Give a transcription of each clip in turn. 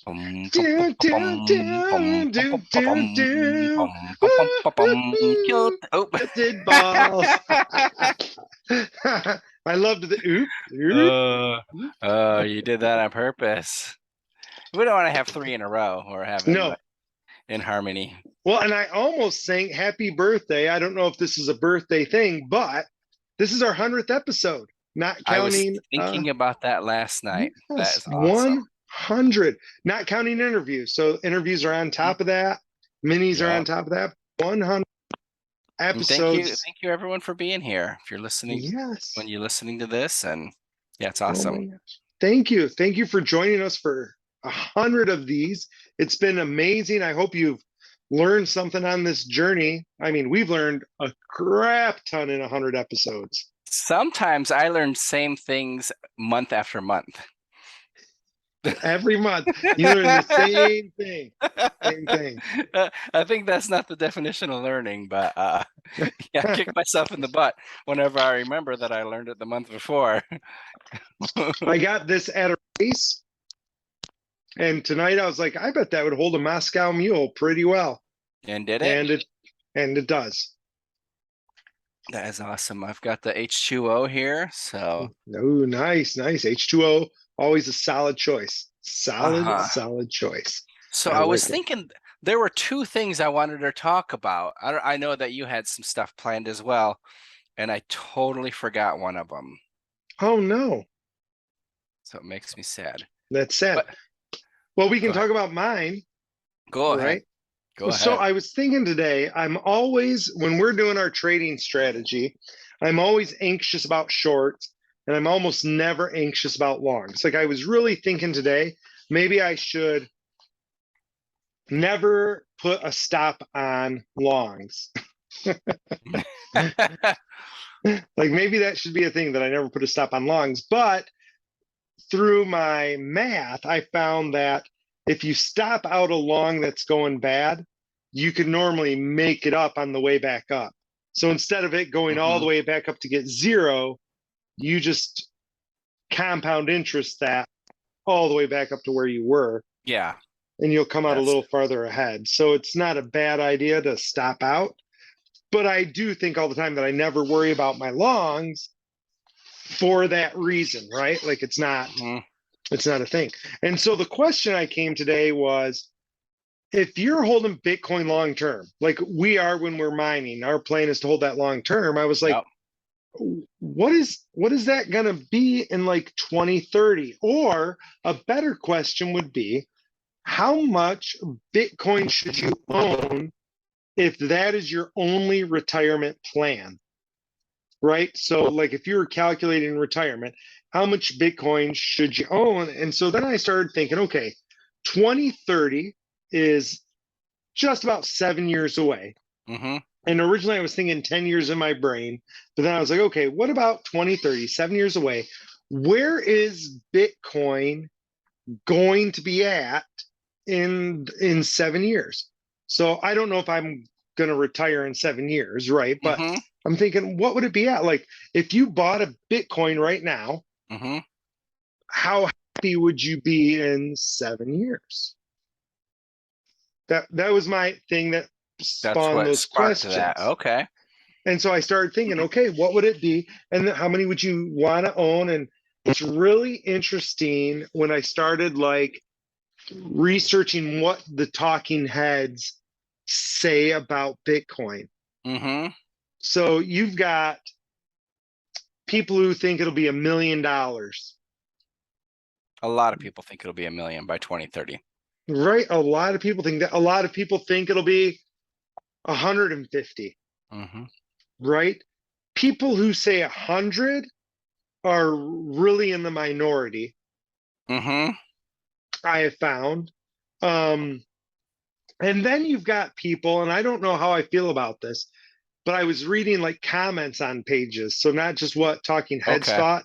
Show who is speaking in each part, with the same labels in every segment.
Speaker 1: Do, do, do, do, do, do.
Speaker 2: Oh,
Speaker 1: Tilted balls. I loved the oop, oop,
Speaker 2: uh,
Speaker 1: oop.
Speaker 2: you did that on purpose. We don't want to have three in a row or have them
Speaker 1: No.
Speaker 2: like in harmony.
Speaker 1: Well, and I almost sang happy birthday. I don't know if this is a birthday thing, but this is our 100th episode, not
Speaker 2: I was
Speaker 1: counting
Speaker 2: thinking about that last night. That
Speaker 1: yes,
Speaker 2: is awesome.
Speaker 1: 100, not counting interviews. So interviews are on top of that. Minis are on
Speaker 2: Yep.
Speaker 1: top of that. 100
Speaker 2: And
Speaker 1: episodes.
Speaker 2: thank you everyone for being here. If you're listening, when
Speaker 1: Yes.
Speaker 2: you're listening to this, and yeah, it's
Speaker 1: Oh my
Speaker 2: awesome.
Speaker 1: gosh. Thank you. Thank you for joining us for 100 of these. It's been amazing. I hope you've learned something on this journey. I mean, we've learned a crap ton in 100 episodes.
Speaker 2: Sometimes I learn same things month after month.
Speaker 1: Every month, you learn the same thing. Same thing.
Speaker 2: I think that's not the definition of learning, but yeah, I kick myself in the butt whenever I remember that I learned it the month before.
Speaker 1: I got this at a race, and tonight I was like, I bet that would hold a Moscow Mule pretty well.
Speaker 2: And did it?
Speaker 1: And it does.
Speaker 2: That is awesome. I've got the H2O here, so
Speaker 1: Oh, nice, nice. H2O, always a solid choice. Solid,
Speaker 2: uh-huh.
Speaker 1: solid choice.
Speaker 2: So
Speaker 1: I
Speaker 2: I was
Speaker 1: like it.
Speaker 2: thinking there were two things I wanted to talk about. I know that you had some stuff planned as well, and I totally forgot one of them.
Speaker 1: Oh no,
Speaker 2: So it makes me sad.
Speaker 1: that's sad.
Speaker 2: But
Speaker 1: Well, we
Speaker 2: go
Speaker 1: can
Speaker 2: ahead.
Speaker 1: talk about mine.
Speaker 2: Go
Speaker 1: All
Speaker 2: ahead.
Speaker 1: right.
Speaker 2: Go
Speaker 1: So
Speaker 2: ahead.
Speaker 1: I was thinking today, I'm always, when we're doing our trading strategy, I'm always anxious about shorts and I'm almost never anxious about longs. Like I was really thinking today, maybe I should never put a stop on longs. Like maybe that should be a thing that I never put a stop on longs. But through my math, I found that if you stop out a long that's going bad, you can normally make it up on the way back up. So instead of it going all the
Speaker 2: hmm
Speaker 1: way back up to get zero, you just compound interest that all the way back up to where you were,
Speaker 2: Yeah,
Speaker 1: and you'll come out a
Speaker 2: that's
Speaker 1: little farther ahead. So it's not a bad idea to stop out. But I do think all the time that I never worry about my longs for that reason, right? Like
Speaker 2: mhm.
Speaker 1: it's not a thing. And so the question I came today was if you're holding Bitcoin long term, like we are when we're mining, our plan is to hold that long term. I was like,
Speaker 2: Yep.
Speaker 1: what is that going to be in like 2030? Or a better question would be, how much Bitcoin should you own if that is your only retirement plan? Right? So, like, if you were calculating retirement, how much Bitcoin should you own? And so then I started thinking, okay, 2030 is just about 7 years away.
Speaker 2: hmm
Speaker 1: And originally I was thinking 10 years in my brain, but then I was like, okay, what about 2030, 7 years away? Where is Bitcoin going to be at in 7 years? So I don't know if I'm going to retire in 7 years, right? But
Speaker 2: hmm
Speaker 1: I'm thinking, what would it be at? Like, if you bought a Bitcoin right now,
Speaker 2: hmm
Speaker 1: how happy would you be in 7 years? That was my thing that
Speaker 2: That's
Speaker 1: spawned
Speaker 2: what
Speaker 1: those
Speaker 2: sparked that.
Speaker 1: questions.
Speaker 2: Okay.
Speaker 1: And so I started thinking, okay, what would it be? And how many would you want to own? And it's really interesting when I started like researching what the talking heads say about Bitcoin.
Speaker 2: hmm
Speaker 1: So you've got people who think it'll be $1 million,
Speaker 2: A lot of people think it'll be a million by 2030.
Speaker 1: right? A lot of people think that. A lot of people think it'll be 150,
Speaker 2: hmm
Speaker 1: right? People who say 100 are really in the minority,
Speaker 2: hmm
Speaker 1: I have found. Um, and then you've got people, and I don't know how I feel about this, but I was reading like comments on pages. So not just what talking heads
Speaker 2: Okay.
Speaker 1: thought,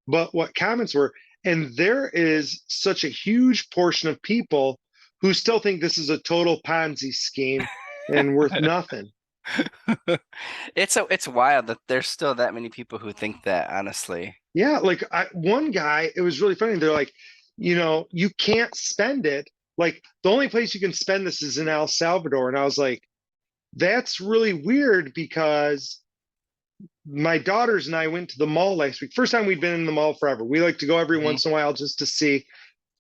Speaker 1: but what comments were. And there is such a huge portion of people who still think this is a total Ponzi scheme and worth nothing.
Speaker 2: It's wild that there's still that many people who think that, honestly.
Speaker 1: Yeah, like one guy, it was really funny. They're like, you can't spend it like the only place you can spend this is in El Salvador. And I was like, that's really weird because my daughters and I went to the mall last week. First time we'd been in the mall forever. We like to go every
Speaker 2: Mhm.
Speaker 1: once in a while just to see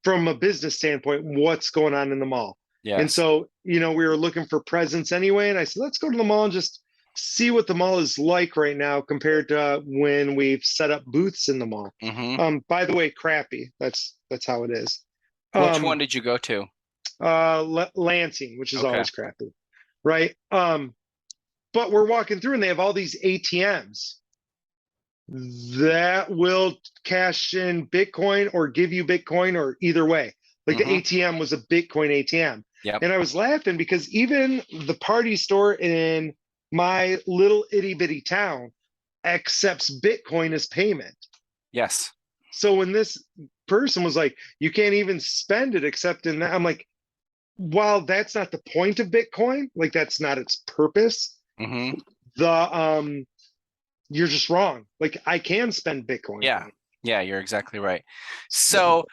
Speaker 1: from a business standpoint what's going on in the mall. And
Speaker 2: Yes.
Speaker 1: so, we were looking for presents anyway. And I said, let's go to the mall and just see what the mall is like right now compared to when we've set up booths in the mall.
Speaker 2: Hmm.
Speaker 1: By the way, crappy. That's how it is.
Speaker 2: Which one
Speaker 1: Um,
Speaker 2: did you go to?
Speaker 1: Lansing, which is
Speaker 2: Okay.
Speaker 1: always crappy, right? But we're walking through and they have all these ATMs that will cash in Bitcoin or give you Bitcoin or either way. Like the
Speaker 2: Hmm.
Speaker 1: ATM was a Bitcoin ATM.
Speaker 2: Yep.
Speaker 1: And I was laughing because even the party store in my little itty bitty town accepts Bitcoin as payment.
Speaker 2: Yes.
Speaker 1: So when this person was like, you can't even spend it except in that, I'm like, while that's not the point of Bitcoin, like that's not its purpose,
Speaker 2: Hmm.
Speaker 1: the you're just wrong. Like I can spend Bitcoin.
Speaker 2: Yeah. Yeah, you're exactly right. So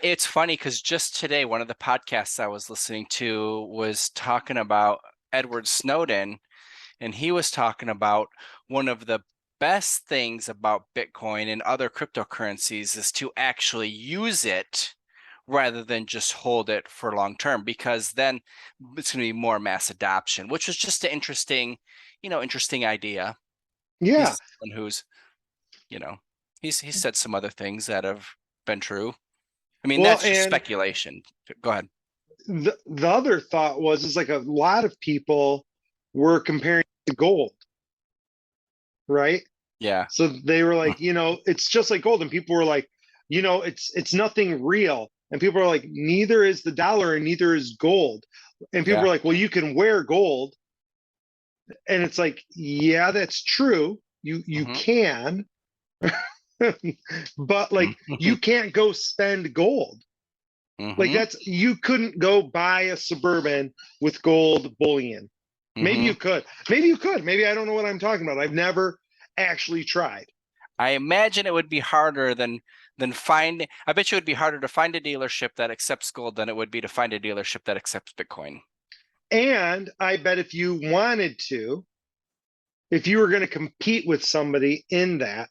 Speaker 2: it's funny because just today, one of the podcasts I was listening to was talking about Edward Snowden, and he was talking about one of the best things about Bitcoin and other cryptocurrencies is to actually use it rather than just hold it for long term, because then it's going to be more mass adoption, which was just an interesting idea.
Speaker 1: Yeah.
Speaker 2: He's someone who's, you know, he's said some other things that have been true. I mean,
Speaker 1: Well,
Speaker 2: that's just
Speaker 1: and
Speaker 2: speculation. Go ahead.
Speaker 1: the other thought was is like a lot of people were comparing to gold, right?
Speaker 2: Yeah.
Speaker 1: So they were like, it's just like gold. And people were like, it's nothing real. And people are like, neither is the dollar and neither is gold. And people
Speaker 2: Yeah.
Speaker 1: were like, well, you can wear gold. And it's like, yeah, that's true. You
Speaker 2: Hmm.
Speaker 1: can, but like you
Speaker 2: Hmm.
Speaker 1: can't go spend gold. Like
Speaker 2: Hmm.
Speaker 1: that's you couldn't go buy a suburban with gold bullion. Maybe
Speaker 2: Hmm.
Speaker 1: you could. Maybe you could. Maybe I don't know what I'm talking about. I've never actually tried.
Speaker 2: I imagine it would be harder than find. I bet you it would be harder to find a dealership that accepts gold than it would be to find a dealership that accepts Bitcoin.
Speaker 1: And I bet if you wanted to, if you were going to compete with somebody in that,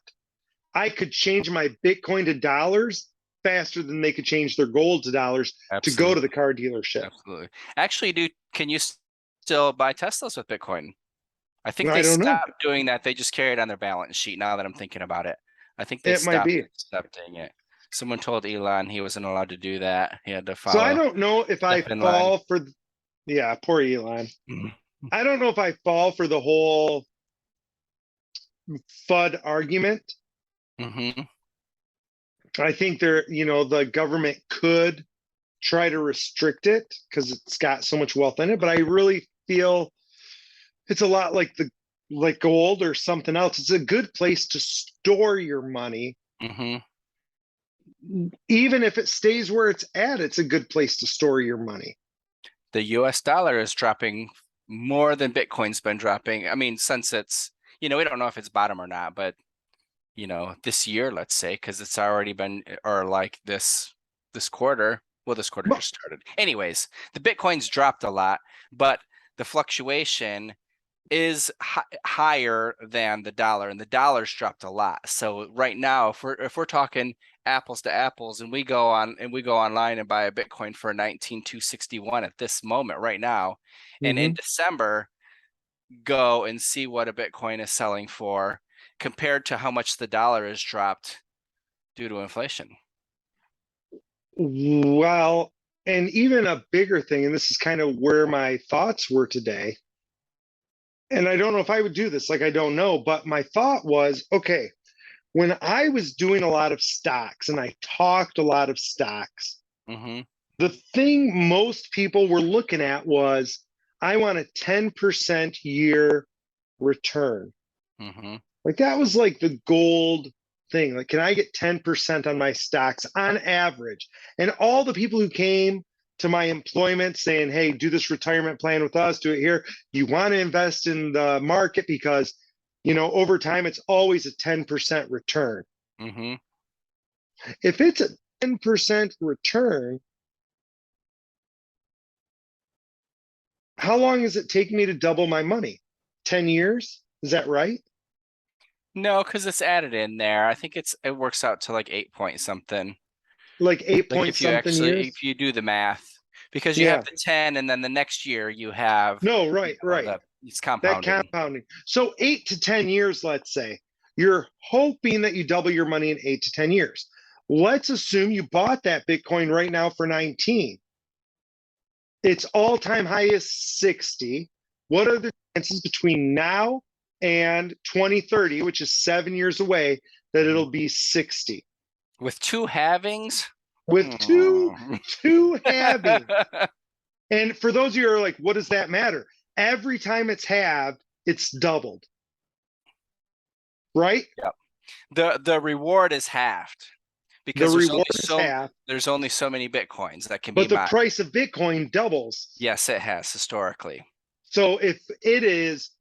Speaker 1: I could change my Bitcoin to dollars faster than they could change their gold to dollars to go to the
Speaker 2: Absolutely.
Speaker 1: car dealership.
Speaker 2: Absolutely. Actually, can you still buy Teslas with Bitcoin? I think
Speaker 1: I
Speaker 2: they
Speaker 1: don't know.
Speaker 2: stopped doing that. They just carry it on their balance sheet now that I'm thinking about it. I think they
Speaker 1: It might
Speaker 2: stopped
Speaker 1: be.
Speaker 2: accepting it. Someone told Elon he wasn't allowed to do that. He had to
Speaker 1: So I
Speaker 2: follow
Speaker 1: don't know if I
Speaker 2: step in line.
Speaker 1: fall for, yeah, poor Elon.
Speaker 2: Mhm.
Speaker 1: I don't know if I fall for the whole FUD argument.
Speaker 2: Mhm.
Speaker 1: I think the government could try to restrict it because it's got so much wealth in it. But I really feel it's a lot like gold or something else. It's a good place to store your money.
Speaker 2: Mhm.
Speaker 1: Even if it stays where it's at, it's a good place to store your money.
Speaker 2: The US dollar is dropping more than Bitcoin's been dropping. I mean, since we don't know if it's bottom or not, but this year, let's say, because it's already been, or like this quarter. Well, this quarter
Speaker 1: But
Speaker 2: just started. Anyways, the Bitcoin's dropped a lot, but the fluctuation is higher than the dollar, and the dollar's dropped a lot. So right now, if we're talking apples to apples, and we go online and buy a Bitcoin for 19,261 at this moment right now, and in
Speaker 1: mhm.
Speaker 2: December go and see what a Bitcoin is selling for compared to how much the dollar has dropped due to inflation.
Speaker 1: Well, and even a bigger thing, and this is kind of where my thoughts were today. And I don't know if I would do this, like I don't know, but my thought was, okay, when I was doing a lot of stocks and I talked a lot of stocks,
Speaker 2: Mm-hmm.
Speaker 1: the thing most people were looking at was I want a 10% year return.
Speaker 2: Mm-hmm.
Speaker 1: Like that was like the gold thing. Like, can I get 10% on my stocks on average? And all the people who came to my employment saying, hey, do this retirement plan with us, do it here. You want to invest in the market because, over time, it's always a 10% return.
Speaker 2: Mm-hmm.
Speaker 1: If it's a 10% return, how long does it take me to double my money? 10 years? Is that right?
Speaker 2: No, because it's added in there. I think it works out to like 8 point something.
Speaker 1: Like eight
Speaker 2: Like
Speaker 1: point something years?
Speaker 2: if you do the math, because you have
Speaker 1: Yeah.
Speaker 2: the 10 and then the next year you have,
Speaker 1: No, right, right.
Speaker 2: it's
Speaker 1: That
Speaker 2: compounding.
Speaker 1: compounding. So 8 to 10 years, let's say, you're hoping that you double your money in 8 to 10 years. Let's assume you bought that Bitcoin right now for 19. Its all-time high is 60. What are the chances between now and 2030, which is 7 years away, that
Speaker 2: Mhm.
Speaker 1: it'll be 60?
Speaker 2: With two halvings?
Speaker 1: With two
Speaker 2: Hmm.
Speaker 1: two halving. And for those of you who are like, what does that matter? Every time it's halved, it's doubled, right?
Speaker 2: Yep. The reward is halved
Speaker 1: The
Speaker 2: because
Speaker 1: reward is half,
Speaker 2: there's only so many Bitcoins that can be
Speaker 1: but the
Speaker 2: mined.
Speaker 1: price of Bitcoin doubles.
Speaker 2: Yes, it has historically.
Speaker 1: So if it is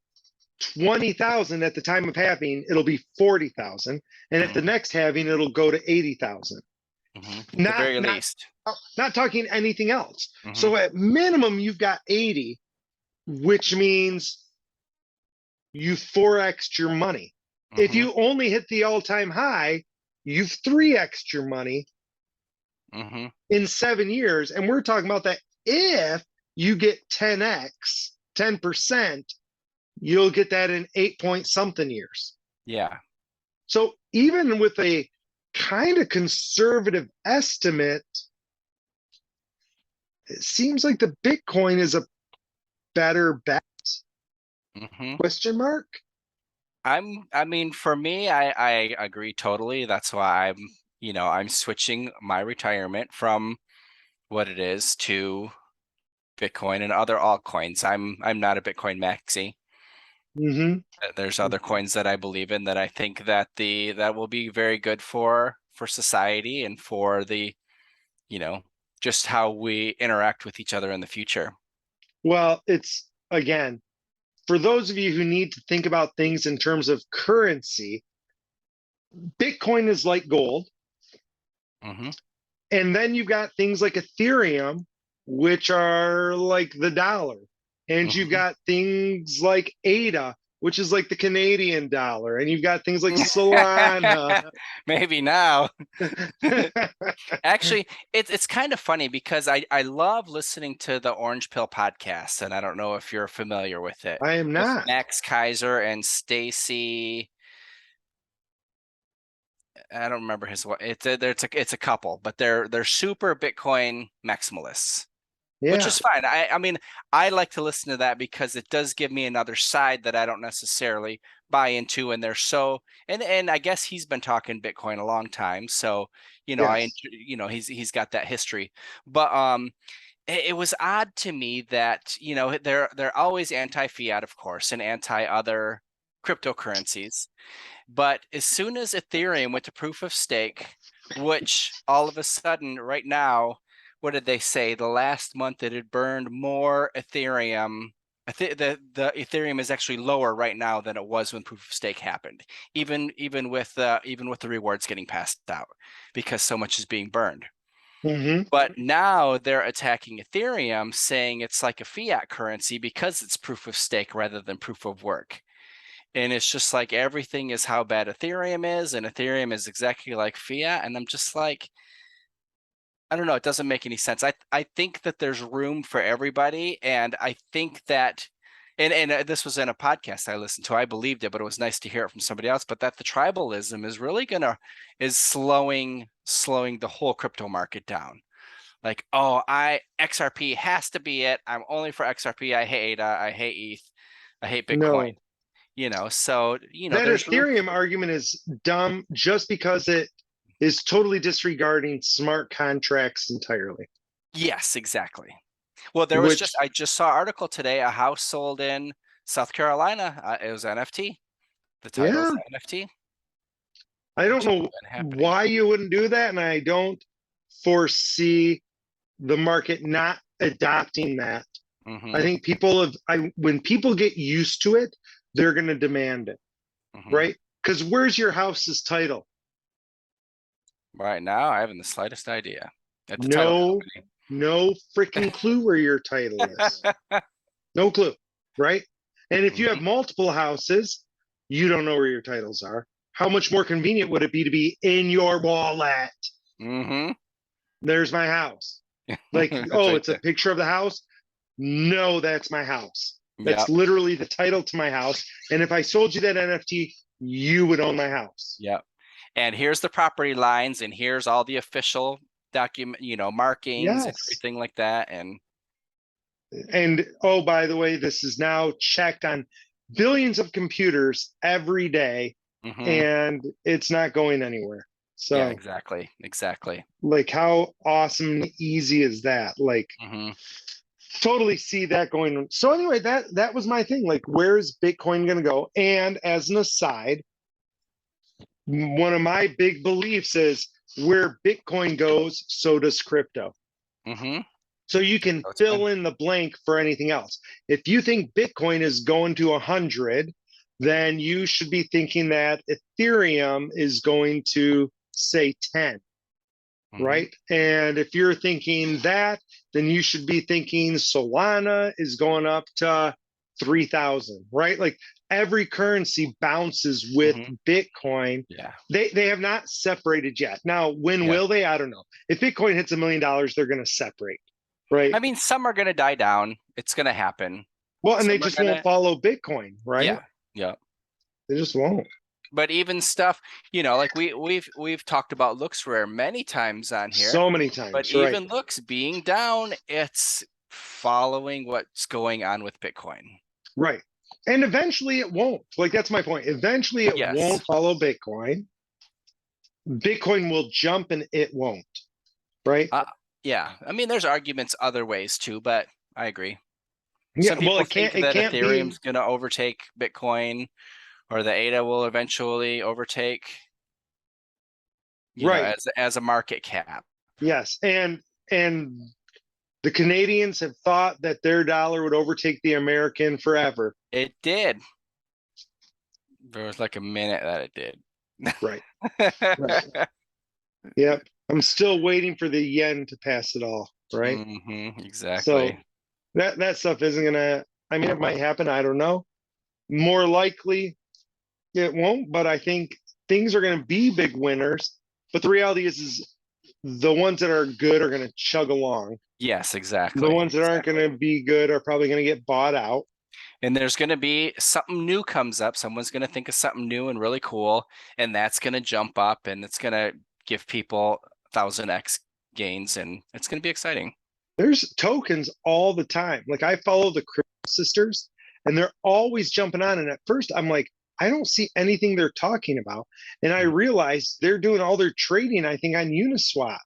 Speaker 1: 20,000 at the time of halving, it'll be 40,000. And at the
Speaker 2: Mhm.
Speaker 1: next halving, it'll go to 80,000.
Speaker 2: At the
Speaker 1: Not,
Speaker 2: very
Speaker 1: not,
Speaker 2: least.
Speaker 1: not talking anything else.
Speaker 2: Mhm.
Speaker 1: So at minimum, you've got 80, which means you 4x'd your money. If
Speaker 2: Mhm.
Speaker 1: you only hit the all-time high, you've 3x'd your money
Speaker 2: Mhm.
Speaker 1: in 7 years. And we're talking about that if you get 10x, 10%, you'll get that in 8 point something years.
Speaker 2: Yeah.
Speaker 1: So even with a kind of conservative estimate, it seems like the Bitcoin is a better bet.
Speaker 2: Mhm.
Speaker 1: Question mark?
Speaker 2: I mean, for me, I agree totally. That's why I'm switching my retirement from what it is to Bitcoin and other altcoins. I'm not a Bitcoin maxi.
Speaker 1: Mm-hmm.
Speaker 2: There's other coins that I believe in that I think that that will be very good for society and for you know, just how we interact with each other in the future.
Speaker 1: Well, it's again, for those of you who need to think about things in terms of currency, Bitcoin is like gold.
Speaker 2: Hmm.
Speaker 1: And then you've got things like Ethereum, which are like the dollar. And you've
Speaker 2: Hmm.
Speaker 1: got things like ADA, which is like the Canadian dollar. And you've got things like Solana.
Speaker 2: Maybe now. Actually, it's kind of funny because I love listening to the Orange Pill podcast, and I don't know if you're familiar with it,
Speaker 1: I am
Speaker 2: with
Speaker 1: not.
Speaker 2: Max Kaiser and Stacy. I don't remember his what. It's a couple, but they're super Bitcoin maximalists, which
Speaker 1: Yeah.
Speaker 2: is fine. I mean, I like to listen to that because it does give me another side that I don't necessarily buy into, and they're so and I guess he's been talking Bitcoin a long time, so
Speaker 1: Yes.
Speaker 2: he's got that history, but it was odd to me that they're always anti-fiat, of course, and anti other cryptocurrencies. But as soon as Ethereum went to proof of stake, which all of a sudden right now, what did they say? The last month it had burned more Ethereum. The Ethereum is actually lower right now than it was when proof of stake happened, even with the rewards getting passed out because so much is being burned.
Speaker 1: Mm-hmm.
Speaker 2: But now they're attacking Ethereum, saying it's like a fiat currency because it's proof of stake rather than proof of work. And it's just like everything is how bad Ethereum is, and Ethereum is exactly like fiat. And I'm just like, I don't know, it doesn't make any sense. I think that there's room for everybody, and I think that and this was in a podcast I listened to. I believed it, but it was nice to hear it from somebody else. But that the tribalism is really is slowing the whole crypto market down. Like, oh, XRP has to be it. I'm only for XRP. I hate ADA. I hate ETH. I hate Bitcoin.
Speaker 1: No.
Speaker 2: So
Speaker 1: That
Speaker 2: there's room.
Speaker 1: Ethereum argument is dumb just because it is totally disregarding smart contracts entirely.
Speaker 2: Yes, exactly. Well,
Speaker 1: Which,
Speaker 2: I just saw an article today. A house sold in South Carolina. It was NFT. The title is
Speaker 1: yeah,
Speaker 2: NFT.
Speaker 1: I don't
Speaker 2: Which has
Speaker 1: know
Speaker 2: been happening.
Speaker 1: why you wouldn't do that. And I don't foresee the market not adopting that. I
Speaker 2: Hmm.
Speaker 1: think when people get used to it, they're going to demand it,
Speaker 2: Hmm.
Speaker 1: right? Because where's your house's title?
Speaker 2: Right now, I haven't the slightest idea. At the title
Speaker 1: No, no freaking clue where your title is.
Speaker 2: company.
Speaker 1: No clue, right? And if you have
Speaker 2: Mhm.
Speaker 1: multiple houses, you don't know where your titles are. How much more convenient would it be to be in your wallet?
Speaker 2: Mhm.
Speaker 1: There's my house. Like,
Speaker 2: It's
Speaker 1: oh,
Speaker 2: right
Speaker 1: it's a
Speaker 2: there.
Speaker 1: picture of the house. No, that's my house. That's
Speaker 2: Yep.
Speaker 1: literally the title to my house. And if I sold you that NFT, you would own my house.
Speaker 2: Yep. And here's the property lines, and here's all the official document, markings and
Speaker 1: Yes.
Speaker 2: everything like that. And
Speaker 1: And oh, by the way, this is now checked on billions of computers every day,
Speaker 2: mhm.
Speaker 1: and it's not going anywhere.
Speaker 2: Yeah,
Speaker 1: So,
Speaker 2: exactly. Exactly.
Speaker 1: like, how awesome and easy is that? Like,
Speaker 2: Mhm.
Speaker 1: totally see that going. So anyway, that was my thing. Like, where is Bitcoin going to go? And as an aside, one of my big beliefs is where Bitcoin goes, so does crypto.
Speaker 2: Mhm.
Speaker 1: So you can
Speaker 2: That's fine.
Speaker 1: fill in the blank for anything else. If you think Bitcoin is going to 100, then you should be thinking that Ethereum is going to say 10,
Speaker 2: Mhm.
Speaker 1: right? And if you're thinking that, then you should be thinking Solana is going up to 3,000, right? Like every currency bounces with
Speaker 2: Mhm.
Speaker 1: Bitcoin.
Speaker 2: Yeah.
Speaker 1: They have not separated yet. Now, when
Speaker 2: Yeah.
Speaker 1: will they? I don't know. If Bitcoin hits $1 million, they're going to separate, right?
Speaker 2: I mean, some are gonna die down. It's gonna happen.
Speaker 1: Well, and they
Speaker 2: Some are
Speaker 1: just won't
Speaker 2: gonna,
Speaker 1: follow Bitcoin, right?
Speaker 2: yeah. Yeah.
Speaker 1: They just won't.
Speaker 2: But even stuff, like we've talked about looks rare many times on here,
Speaker 1: So many
Speaker 2: but
Speaker 1: times, right?
Speaker 2: even looks being down, it's following what's going on with Bitcoin.
Speaker 1: Right. And eventually it won't. Like, that's my point. Eventually it
Speaker 2: Yes.
Speaker 1: won't follow Bitcoin. Bitcoin will jump and it won't, right?
Speaker 2: Yeah. I mean, there's arguments other ways too, but I agree.
Speaker 1: Yeah,
Speaker 2: Some
Speaker 1: well,
Speaker 2: people think
Speaker 1: it
Speaker 2: that
Speaker 1: can't be.
Speaker 2: Ethereum's gonna overtake Bitcoin, or the ADA will eventually overtake,
Speaker 1: Right.
Speaker 2: as a market cap.
Speaker 1: Yes. And the Canadians have thought that their dollar would overtake the American forever.
Speaker 2: It did. There was like a minute that it did.
Speaker 1: Right. Right. Yep. I'm still waiting for the yen to pass it all, right? So
Speaker 2: Exactly.
Speaker 1: that stuff isn't gonna, I mean, it might happen, I don't know. More likely it won't, but I think things are gonna be big winners. But the reality is the ones that are good are gonna chug along.
Speaker 2: Yes,
Speaker 1: The
Speaker 2: exactly.
Speaker 1: ones that aren't
Speaker 2: Exactly.
Speaker 1: gonna be good are probably gonna get bought out.
Speaker 2: And there's going to be something new comes up. Someone's going to think of something new and really cool, and that's going to jump up, and it's going to give people 1000x gains, and it's going to be exciting.
Speaker 1: There's tokens all the time. Like I follow the Crypto Sisters, and they're always jumping on. And at first, I'm like, I don't see anything they're talking about. And I
Speaker 2: Mm.
Speaker 1: realized they're doing all their trading, I think, on Uniswap,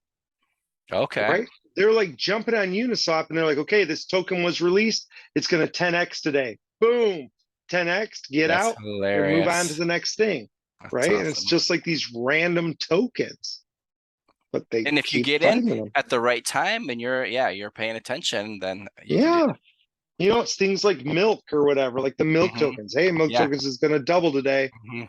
Speaker 2: Okay.
Speaker 1: right? They're like jumping on Uniswap, and they're like, okay, this token was released. It's going to 10x today. Boom, 10x. Get
Speaker 2: That's
Speaker 1: out and move on to
Speaker 2: hilarious.
Speaker 1: the next thing,
Speaker 2: That's
Speaker 1: right? And it's
Speaker 2: awesome.
Speaker 1: just like these random tokens, but they
Speaker 2: And if you
Speaker 1: keep
Speaker 2: get in
Speaker 1: finding them.
Speaker 2: at the right time and you're paying attention, then you can do
Speaker 1: Yeah.
Speaker 2: it.
Speaker 1: It's things like milk or whatever, like the milk
Speaker 2: Hmm.
Speaker 1: tokens. Hey, milk
Speaker 2: Yeah.
Speaker 1: tokens is going to double today,
Speaker 2: Hmm.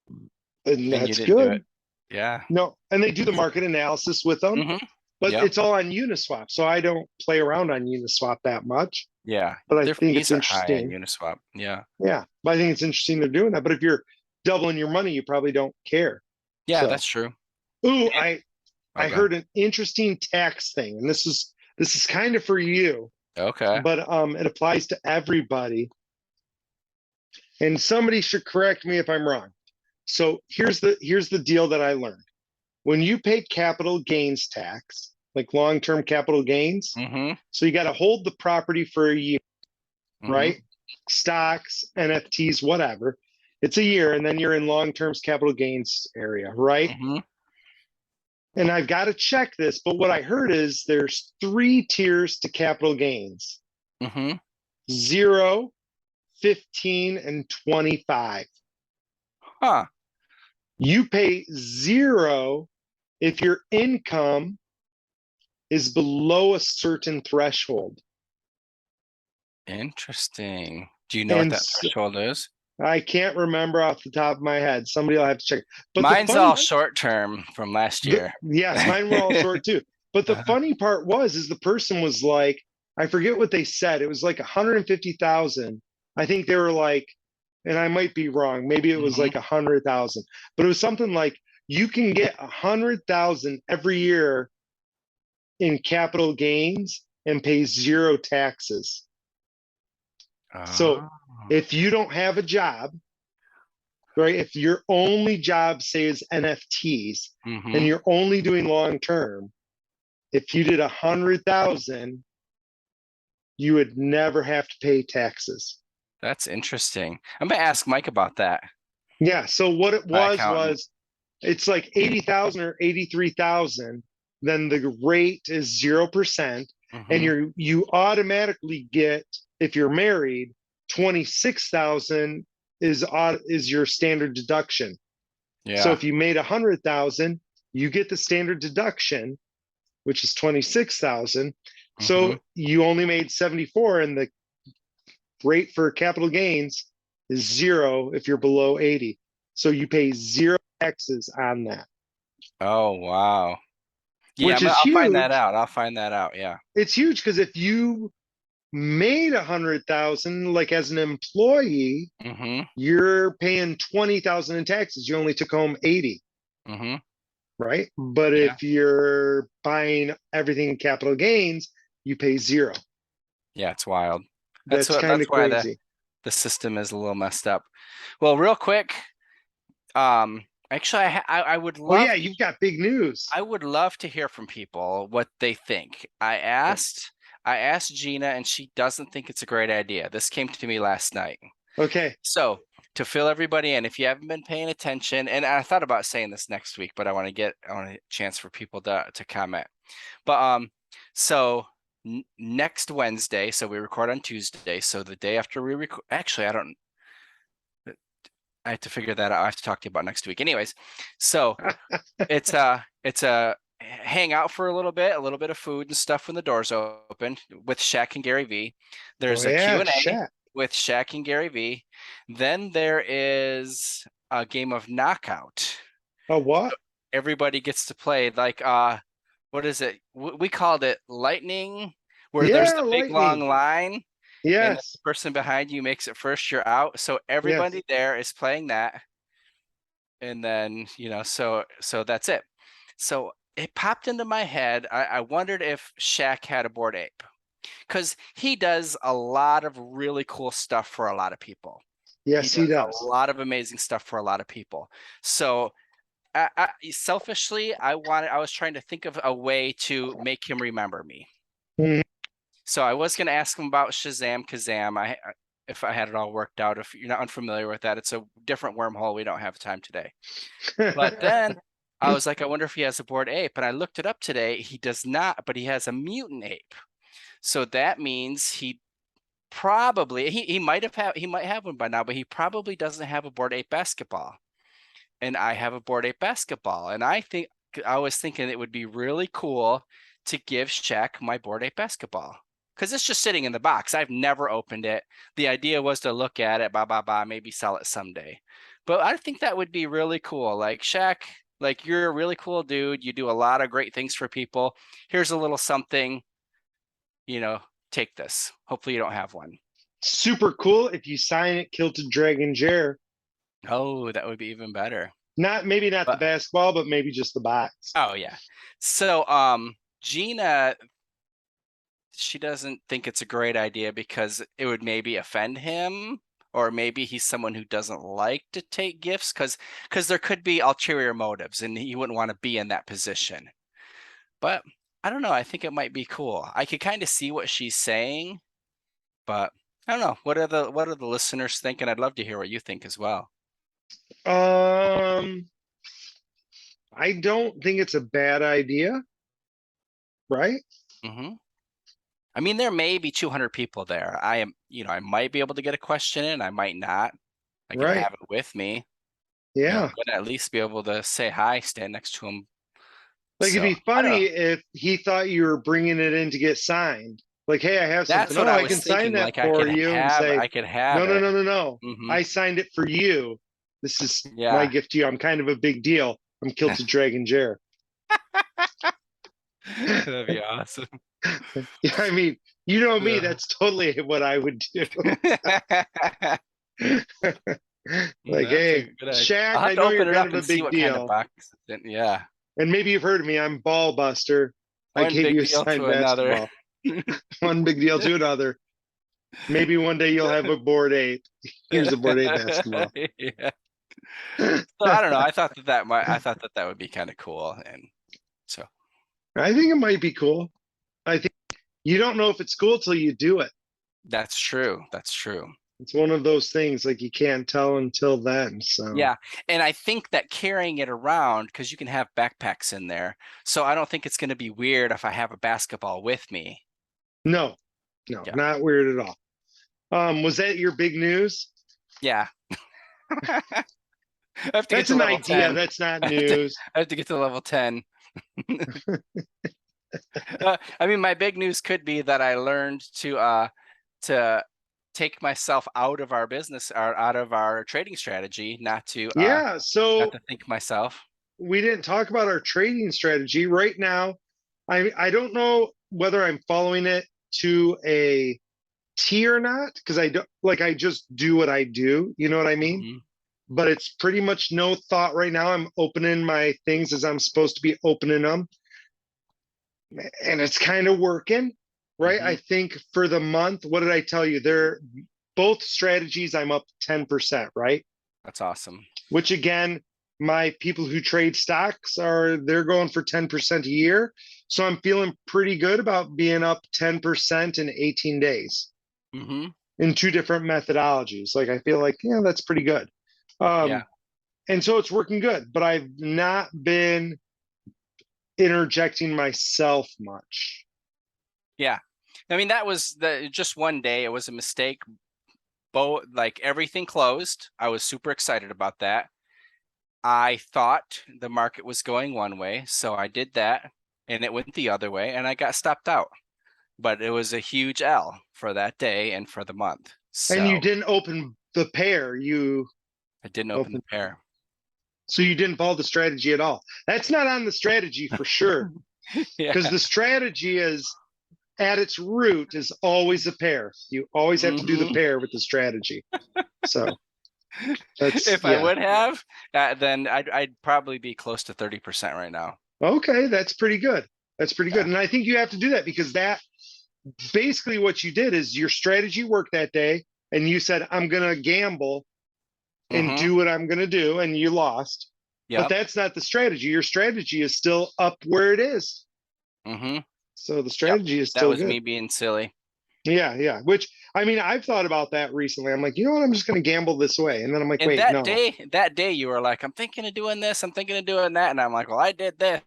Speaker 1: and
Speaker 2: And you
Speaker 1: that's
Speaker 2: didn't do it.
Speaker 1: good.
Speaker 2: Yeah.
Speaker 1: No, and they do the market analysis with them,
Speaker 2: Hmm.
Speaker 1: but
Speaker 2: Yep.
Speaker 1: it's all on Uniswap. So I don't play around on Uniswap that much,
Speaker 2: Yeah.
Speaker 1: but I
Speaker 2: Their
Speaker 1: think it's
Speaker 2: fees are high on
Speaker 1: interesting.
Speaker 2: Uniswap. Yeah.
Speaker 1: Yeah, but I think it's interesting they're doing that. But if you're doubling your money, you probably don't care.
Speaker 2: Yeah,
Speaker 1: So,
Speaker 2: that's true.
Speaker 1: ooh,
Speaker 2: And, oh,
Speaker 1: I
Speaker 2: go ahead.
Speaker 1: heard an interesting tax thing, and this is kind of for you,
Speaker 2: Okay.
Speaker 1: but it applies to everybody. And somebody should correct me if I'm wrong. So here's the deal that I learned. When you pay capital gains tax, like long-term capital gains,
Speaker 2: Mm-hmm.
Speaker 1: so you got to hold the property for a year,
Speaker 2: Mm-hmm.
Speaker 1: right? Stocks, NFTs, whatever. It's a year, and then you're in long-term capital gains area, right?
Speaker 2: Mm-hmm.
Speaker 1: And I've got to check this, but what I heard is there's three tiers to capital gains:
Speaker 2: Mm-hmm.
Speaker 1: 0, 15, and 25.
Speaker 2: Huh.
Speaker 1: You pay 0 if your income is below a certain threshold.
Speaker 2: Interesting. Do you know what
Speaker 1: And
Speaker 2: that threshold is?
Speaker 1: I can't remember off the top of my head. Somebody will have to check. But the
Speaker 2: Mine's all
Speaker 1: funny,
Speaker 2: short term from last year.
Speaker 1: yes, mine were all short too. But the
Speaker 2: Uh-huh.
Speaker 1: funny part is the person was like, I forget what they said. It was like 150,000. I think they were like, and I might be wrong. Maybe it was
Speaker 2: Mm-hmm.
Speaker 1: like 100,000, but it was something like you can get 100,000 every year in capital gains and pay zero taxes. So
Speaker 2: Oh.
Speaker 1: if you don't have a job, right? If your only job, say, is NFTs, and
Speaker 2: Mm-hmm.
Speaker 1: you're only doing long term, if you did 100,000, you would never have to pay taxes.
Speaker 2: That's interesting. I'm gonna ask Mike about that,
Speaker 1: Yeah. So what it
Speaker 2: my accountant.
Speaker 1: was it's like 80,000 or 83,000. Then the rate is 0%, and
Speaker 2: Mm-hmm.
Speaker 1: you automatically get, if you're married, 26,000 is your standard deduction. So
Speaker 2: Yeah.
Speaker 1: if you made 100,000, you get the standard deduction, which is 26,000.
Speaker 2: Mm-hmm.
Speaker 1: So you only made 74, and the rate for capital gains is zero if you're below 80. So you pay zero taxes on that,
Speaker 2: Oh, wow. Yeah,
Speaker 1: which is
Speaker 2: I'll find that
Speaker 1: huge.
Speaker 2: out. I'll find that out. Yeah.
Speaker 1: It's huge because if you made 100,000, like as an employee,
Speaker 2: Mm-hmm.
Speaker 1: you're paying 20,000 in taxes. You only took home 80,
Speaker 2: Mm-hmm.
Speaker 1: right? But
Speaker 2: Yeah.
Speaker 1: if you're buying everything in capital gains, you pay zero.
Speaker 2: Yeah, it's wild.
Speaker 1: That's kind
Speaker 2: That's
Speaker 1: of
Speaker 2: why
Speaker 1: crazy.
Speaker 2: the system is a little messed up. Well, real quick, actually
Speaker 1: Oh yeah, you've got big news.
Speaker 2: I would love to hear from people what they think. I asked Gina and she doesn't think it's a great idea. This came to me last night.
Speaker 1: Okay.
Speaker 2: So, to fill everybody in, if you haven't been paying attention, and I thought about saying this next week, but I want a chance for people to comment. But so next Wednesday, so we record on Tuesday, so the day after we record, actually, I have to figure that out. I have to talk to you about next week. Anyways, so it's a hang out for a little bit of food and stuff when the doors open with Shaq and Gary V.
Speaker 1: Oh
Speaker 2: There's a
Speaker 1: yeah,
Speaker 2: Q&A
Speaker 1: Shaq.
Speaker 2: with Shaq and Gary V. Then there is a game of knockout.
Speaker 1: Oh what?
Speaker 2: Everybody gets to play like what is it? We called it lightning, where there's
Speaker 1: Yeah,
Speaker 2: the big long
Speaker 1: lightning.
Speaker 2: line and the
Speaker 1: Yes.
Speaker 2: person behind you makes it first, you're out. So
Speaker 1: Yes.
Speaker 2: everybody there is playing that. And then, so that's it. So it popped into my head. I wondered if Shaq had a Bored Ape because he does a lot of really cool stuff for a lot of people. He
Speaker 1: Yes, he
Speaker 2: does a
Speaker 1: does.
Speaker 2: lot of amazing stuff for a lot of people. So selfishly, I was trying to think of a way to make him remember me.
Speaker 1: Mhm.
Speaker 2: So I was going to ask him about Shazam Kazam. If I had it all worked out. If you're not unfamiliar with that, it's a different wormhole. We don't have time today. But then I was like, I wonder if he has a Bored Ape. And I looked it up today. He does not, but he has a mutant ape. So that means he probably he might have one by now, but he probably doesn't have a Bored Ape basketball. And I have a Bored Ape basketball. And I was thinking it would be really cool to give Shaq my Bored Ape basketball. Because it's just sitting in the box. I've never opened it. The idea was to look at it, maybe sell it someday. But I think that would be really cool. Like, Shaq, like, you're a really cool dude. You do a lot of great things for people. Here's a little something, you know, take this. Hopefully you don't have one.
Speaker 1: Super cool if you sign it, Kilted Dragon Jer.
Speaker 2: Oh, that would be even better.
Speaker 1: Maybe not the
Speaker 2: But
Speaker 1: basketball, but maybe just the box.
Speaker 2: oh yeah. So Gina, she doesn't think it's a great idea because it would maybe offend him, or maybe he's someone who doesn't like to take gifts because there could be ulterior motives and he wouldn't want to be in that position. But I don't know. I think it might be cool. I could kind of see what she's saying, but I don't know. What are the listeners thinking? I'd love to hear what you think as well.
Speaker 1: Um, I don't think it's a bad idea, right?
Speaker 2: Hmm. I mean, there may be 200 people there. I might be able to get a question in. I might not. I could
Speaker 1: Right.
Speaker 2: have it with me.
Speaker 1: Yeah.
Speaker 2: I'm gonna at least be able to say hi, stand next to him.
Speaker 1: Like it'd
Speaker 2: So
Speaker 1: be
Speaker 2: I don't
Speaker 1: funny
Speaker 2: know.
Speaker 1: if he thought you were bringing it in to get signed. Like, hey, I have something.
Speaker 2: That's what
Speaker 1: Oh,
Speaker 2: I
Speaker 1: I
Speaker 2: was
Speaker 1: can sign
Speaker 2: thinking.
Speaker 1: that
Speaker 2: Like
Speaker 1: for you, and say,
Speaker 2: I could have
Speaker 1: no, no,
Speaker 2: it.
Speaker 1: no, no, no.
Speaker 2: Hmm.
Speaker 1: I signed it for you. This is my
Speaker 2: Yeah,
Speaker 1: gift to you. I'm kind of a big deal. I'm Kilted Dragon Jer.
Speaker 2: that'd be awesome.
Speaker 1: Yeah, I mean, you know me, that's totally what I would do. Like,
Speaker 2: That's a
Speaker 1: hey,
Speaker 2: good idea. I'll
Speaker 1: Shaq,
Speaker 2: have
Speaker 1: I
Speaker 2: to
Speaker 1: know you're
Speaker 2: open it
Speaker 1: kind
Speaker 2: up
Speaker 1: of a
Speaker 2: and see
Speaker 1: big
Speaker 2: what kind of
Speaker 1: deal.
Speaker 2: box. Yeah,
Speaker 1: And maybe you've heard of me, I'm ball buster. I
Speaker 2: one
Speaker 1: gave
Speaker 2: big
Speaker 1: you a
Speaker 2: deal
Speaker 1: signed
Speaker 2: to another.
Speaker 1: basketball. One big deal to another. Maybe one day you'll have a board eight. Here's a board eight basketball.
Speaker 2: Yeah.
Speaker 1: I
Speaker 2: So I don't know. I thought that would be kind of cool, and so
Speaker 1: think it might be cool. I think you don't know if it's cool till you do it.
Speaker 2: that's true. That's true.
Speaker 1: It's one of those things like you can't tell until then. So
Speaker 2: Yeah, and I think that carrying it around, because you can have backpacks in there, so I don't think it's going to be weird if I have a basketball with me.
Speaker 1: no,
Speaker 2: Yeah,
Speaker 1: not weird at all. Was that your big news?
Speaker 2: yeah. I have to get
Speaker 1: That's
Speaker 2: to
Speaker 1: an
Speaker 2: level
Speaker 1: idea.
Speaker 2: 10.
Speaker 1: That's not
Speaker 2: I have to,
Speaker 1: news.
Speaker 2: I have to get to level 10. I mean, my big news could be that I learned to take myself out of our business or out of our trading strategy,
Speaker 1: Yeah.
Speaker 2: not
Speaker 1: So
Speaker 2: to think myself.
Speaker 1: we didn't talk about our trading strategy right now. I don't know whether I'm following it to a T or not because I don't like I just do what I do. You know what I mean?
Speaker 2: Mhm.
Speaker 1: But it's pretty much no thought right now. I'm opening my things as I'm supposed to be opening them, and it's kind of working, right? I
Speaker 2: Mhm.
Speaker 1: think for the month, what did I tell you? They're both strategies. I'm up 10%, right?
Speaker 2: That's awesome.
Speaker 1: Which again, my people who trade stocks they're going for 10% a year. So I'm feeling pretty good about being up 10% in 18 days
Speaker 2: Hmm.
Speaker 1: in two different methodologies. Like I feel like, yeah, that's pretty good.
Speaker 2: Yeah.
Speaker 1: Um, and so it's working good, but I've not been interjecting myself much.
Speaker 2: Yeah. I mean, that was just one day. It was a mistake. Both, like, everything closed. I was super excited about that. I thought the market was going one way, so I did that, and it went the other way, and I got stopped out. But it was a huge L for that day and for the month.
Speaker 1: And you
Speaker 2: So
Speaker 1: didn't open the pair, you
Speaker 2: I didn't open the
Speaker 1: opened.
Speaker 2: pair.
Speaker 1: So you didn't follow the strategy at all. That's not on the strategy for sure.
Speaker 2: Yeah.
Speaker 1: Because the strategy is at its root is always a pair. You always have to do the
Speaker 2: Mhm.
Speaker 1: pair with the strategy. So that's
Speaker 2: If I
Speaker 1: yeah.
Speaker 2: would have, then I'd probably be close to 30% right now.
Speaker 1: Okay, that's pretty good. That's pretty good.
Speaker 2: Yeah.
Speaker 1: And I think you have to do that because that basically what you did is your strategy worked that day and you said, I'm gonna gamble and
Speaker 2: Mm-hmm.
Speaker 1: do what I'm gonna do, and you lost. But
Speaker 2: Yep.
Speaker 1: that's not the strategy. Your strategy is still up where it is.
Speaker 2: Mm-hmm.
Speaker 1: So the
Speaker 2: Yep.
Speaker 1: strategy is
Speaker 2: That
Speaker 1: still
Speaker 2: was
Speaker 1: good.
Speaker 2: me being silly.
Speaker 1: Yeah, yeah. Which I mean, I've thought about that recently. I'm like, you know what? I'm just going to gamble this way, and then I'm like,
Speaker 2: And
Speaker 1: wait, no.
Speaker 2: that day you were like, I'm thinking of doing this, I'm thinking of doing that, and I'm like, well, I did this.